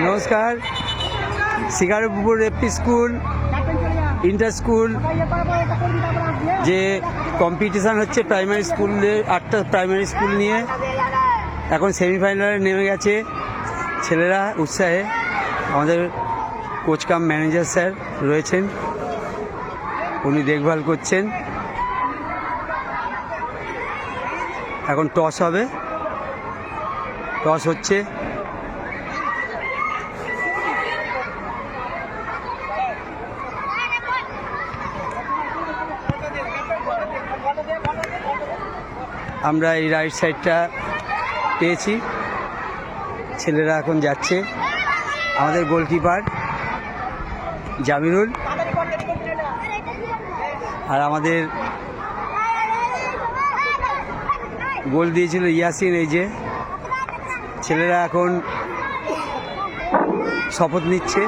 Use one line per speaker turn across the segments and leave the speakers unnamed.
নমস্কার। Shikarpur AP school inter school যে competition হচ্ছে প্রাইমারি স্কুলে, 8টা প্রাইমারি স্কুল নিয়ে এখন সেমিফাইনালে নেমে গেছে ছেলেরা উৎসাহে। আমাদের কোচ কাম ম্যানেজার স্যার রয়েছেন, উনি দেখভাল করছেন। এখন টস হবে, টস হচ্ছে। আমরা এই রাইট সাইডটা পেয়েছি, ছেলেরা এখন যাচ্ছে। আমাদের গোলকিপার জামিরুল আর আমাদের গোল দিয়েছিল ইয়াসিন। এই যে ছেলেরা এখন শপথ নিচ্ছে।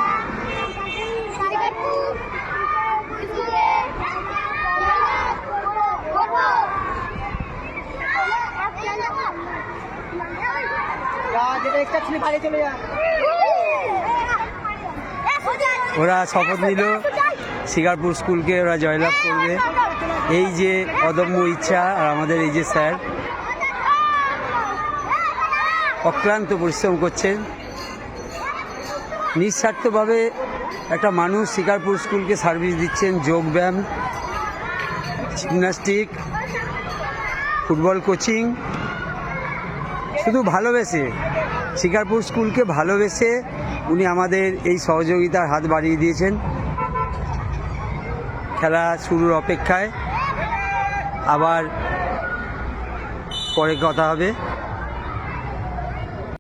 ওরা শপথ নিল শিকারপুর স্কুলকে ওরা জয়লাভ করবে। এই যে অদম্য ইচ্ছা, আর আমাদের এই যে স্যার অক্লান্ত পরিশ্রম করছেন নিঃস্বার্থভাবে। একটা মানুষ শিকারপুর স্কুলকে সার্ভিস দিচ্ছেন, যোগব্যায়াম, জিমন্যাস্টিক, ফুটবল কোচিং, শুধু ভালোবেসে, শিকারপুর স্কুলকে ভালোবেসে উনি আমাদের এই সহযোগিতার হাত বাড়িয়ে দিয়েছেন। খেলা শুরুর অপেক্ষায়, আবার পরে কথা হবে।